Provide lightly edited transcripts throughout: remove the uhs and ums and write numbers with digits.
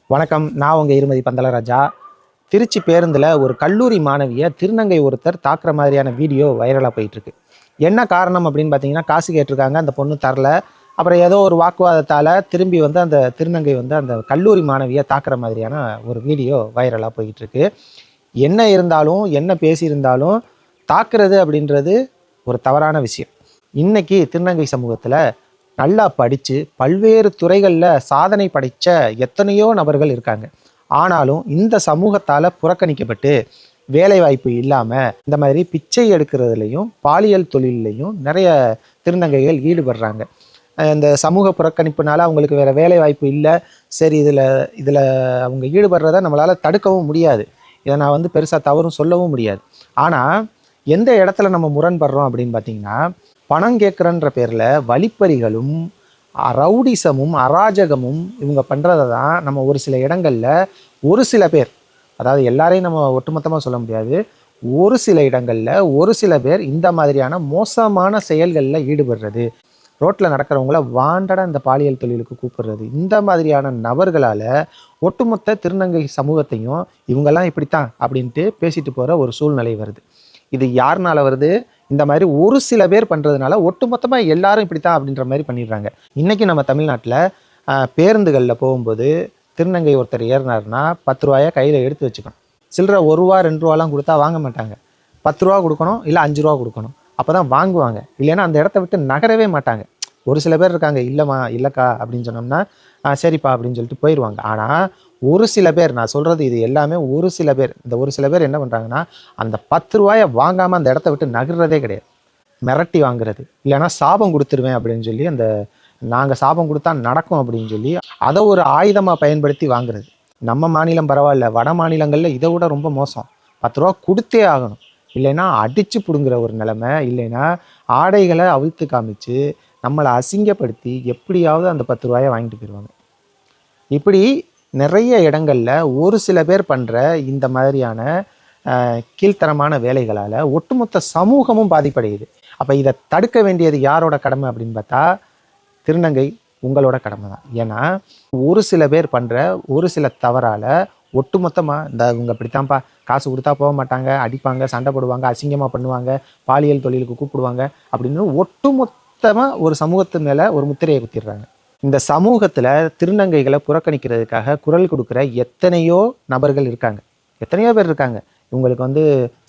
வணக்கம். நான் உங்கள் இருமதி பந்தலராஜா. திருச்சி பேருந்தில் ஒரு கல்லூரி மாணவியை திருநங்கை ஒருத்தர் தாக்குற மாதிரியான வீடியோ வைரலாக போயிட்டுருக்கு. என்ன காரணம் அப்படின்னு பார்த்தீங்கன்னா, காசு கேட்டிருக்காங்க, அந்த பொண்ணு தரல. அப்புறம் ஏதோ ஒரு வாக்குவாதத்தால் திரும்பி வந்து அந்த திருநங்கை வந்து அந்த கல்லூரி மாணவியை தாக்குற மாதிரியான ஒரு வீடியோ வைரலாக போயிட்டுருக்கு. என்ன இருந்தாலும், என்ன பேசியிருந்தாலும் தாக்குறது அப்படின்றது ஒரு தவறான விஷயம். இன்றைக்கி திருநங்கை சமூகத்தில் நல்லா படித்து பல்வேறு துறைகளில் சாதனை படைத்த எத்தனையோ நபர்கள் இருக்காங்க. ஆனாலும் இந்த சமூகத்தால் புறக்கணிக்கப்பட்டு வேலைவாய்ப்பு இல்லாமல் இந்த மாதிரி பிச்சை எடுக்கிறதுலையும் பாலியல் தொழிலையும் நிறைய திருநங்கைகள் ஈடுபடுறாங்க. இந்த சமூக புறக்கணிப்புனால அவங்களுக்கு வேறு வேலைவாய்ப்பு இல்லை. சரி, இதில் அவங்க ஈடுபடுறத நம்மளால் தடுக்கவும் முடியாது. இதை நான் வந்து பெருசாக தவறும் சொல்லவும் முடியாது. ஆனால் எந்த இடத்துல நம்ம முரண்படுறோம் அப்படின்னு பார்த்திங்கன்னா, பணம் கேட்குறன்ற பேரில் வழிப்பறிகளும் ரவுடிசமும் அராஜகமும் இவங்க பண்ணுறதை தான் நம்ம ஒரு சில இடங்களில் ஒரு சில பேர், அதாவது எல்லாரையும் நம்ம ஒட்டுமொத்தமாக சொல்ல முடியாது, ஒரு சில இடங்களில் ஒரு சில பேர் இந்த மாதிரியான மோசமான செயல்களில் ஈடுபடுறது, ரோட்டில் நடக்கிறவங்கள வாண்டட இந்த பாலியல் தொழிலுக்கு கூப்பிடுறது, இந்த மாதிரியான நபர்களால் ஒட்டுமொத்த திருநங்கை சமூகத்தையும் இவங்கெல்லாம் இப்படித்தான் அப்படின்ட்டு பேசிட்டு போகிற ஒரு சூழ்நிலை வருது. இது யாருனால வருது? இந்த மாதிரி ஒரு சில பேர் பண்ணுறதுனால ஒட்டுமொத்தமாக எல்லாரும் இப்படித்தான் அப்படின்ற மாதிரி பண்ணிடுறாங்க. இன்றைக்கி நம்ம தமிழ்நாட்டில் பேருந்துகளில் போகும்போது திருநங்கை ஒருத்தர் ஏறினார்னா 10 ரூபாயை கையில் எடுத்து வச்சுக்கணும். சில்லற 1 ரூபா 2 ரூபாலாம் கொடுத்தா வாங்க மாட்டாங்க. 10 ரூபா கொடுக்கணும், இல்லை 5 ரூபா கொடுக்கணும். அப்போ தான் வாங்குவாங்க. இல்லைன்னா அந்த இடத்த விட்டு நகரவே மாட்டாங்க. ஒரு சில பேர் இருக்காங்க, இல்லைம்மா இல்லைக்கா அப்படின்னு சொன்னோம்னா சரிப்பா அப்படின்னு சொல்லிட்டு போயிடுவாங்க. ஆனால் ஒரு சில பேர், நான் சொல்கிறது இது எல்லாமே ஒரு சில பேர், இந்த ஒரு சில பேர் என்ன பண்ணுறாங்கன்னா, அந்த 10 ரூபாயை வாங்காமல் அந்த இடத்த விட்டு நகர்றதே கிடையாது. மிரட்டி வாங்குறது, இல்லைன்னா சாபம் கொடுத்துருவேன் அப்படின்னு சொல்லி, அந்த நாங்கள் சாபம் கொடுத்தா நடக்கும் அப்படின்னு சொல்லி அதை ஒரு ஆயுதமாக பயன்படுத்தி வாங்குறது. நம்ம மாநிலம் பரவாயில்ல, வட மாநிலங்களில் இதை விட ரொம்ப மோசம். 10 ரூபா கொடுத்தே ஆகணும், இல்லைன்னா அடித்து பிடுங்குற ஒரு நிலைமை, இல்லைன்னா ஆடைகளை அவிழ்த்து காமிச்சு நம்மளை அசிங்கப்படுத்தி எப்படியாவது அந்த 10 ரூபாயை வாங்கிட்டு போயிடுவாங்க. இப்படி நிறைய இடங்களில் ஒரு சில பேர் பண்ணுற இந்த மாதிரியான கீழ்த்தரமான வேலைகளால் ஒட்டுமொத்த சமூகமும் பாதிப்படையுது. அப்போ இதை தடுக்க வேண்டியது யாரோட கடமை அப்படின்னு பார்த்தா, திருநங்கை உங்களோட கடமை தான். ஏன்னா ஒரு சில பேர் பண்ணுற ஒரு சில தவறால் ஒட்டுமொத்தமாக இந்த இவங்க இப்படித்தான்ப்பா, காசு கொடுத்தா போக மாட்டாங்க, அடிப்பாங்க, சண்டை போடுவாங்க, அசிங்கமாக பண்ணுவாங்க, பாலியல் தொழிலுக்கு கூப்பிடுவாங்க அப்படின்னு ஒட்டுமொத்தமாக ஒரு சமூகத்து மேலே ஒரு முத்திரையை குத்திடுறாங்க. இந்த சமூகத்தில் திருநங்கைகளை புறக்கணிக்கிறதுக்காக குரல் கொடுக்குற எத்தனையோ நபர்கள் இருக்காங்க, எத்தனையோ பேர் இருக்காங்க. இவங்களுக்கு வந்து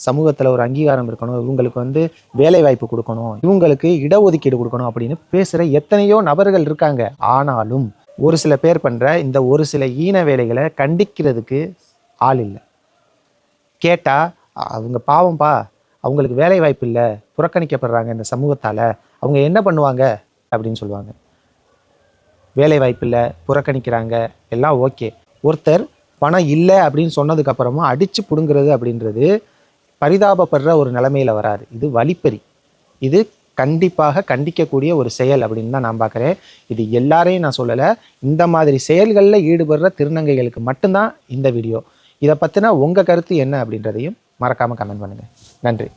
சமூகத்தில் ஒரு அங்கீகாரம் இருக்கணும், இவங்களுக்கு வந்து வேலை வாய்ப்பு கொடுக்கணும், இவங்களுக்கு இடஒதுக்கீடு கொடுக்கணும் அப்படின்னு பேசுகிற எத்தனையோ நபர்கள் இருக்காங்க. ஆனாலும் ஒரு சில பேர் பண்ணுற இந்த ஒரு சில ஈன வேலைகளை கண்டிக்கிறதுக்கு ஆள் இல்லை. கேட்டால் அவங்க பாவம்பா, அவங்களுக்கு வேலை வாய்ப்பு இல்லை, புறக்கணிக்கப்படுறாங்க இந்த சமூகத்தால், அவங்க என்ன பண்ணுவாங்க அப்படின்னு சொல்லுவாங்க. வேலை வாய்ப்பு இல்லை, புறக்கணிக்கிறாங்க, எல்லாம் ஓகே. ஒருத்தர் பணம் இல்லை அப்படின்னு சொன்னதுக்கப்புறமா அடித்து பிடுங்கிறது அப்படின்றது பரிதாபப்படுற ஒரு நிலைமையில் வராது. இது வழிப்பறி. இது கண்டிப்பாக கண்டிக்கக்கூடிய ஒரு செயல் அப்படின்னு தான் நான் பார்க்குறேன். இது எல்லாரையும் நான் சொல்லலை, இந்த மாதிரி செயல்களில் ஈடுபடுற திருநங்கைகளுக்கு மட்டும்தான் இந்த வீடியோ. இதை பற்றின உங்கள் கருத்து என்ன அப்படின்றதையும் மறக்காமல் கமெண்ட் பண்ணுங்கள். நன்றி.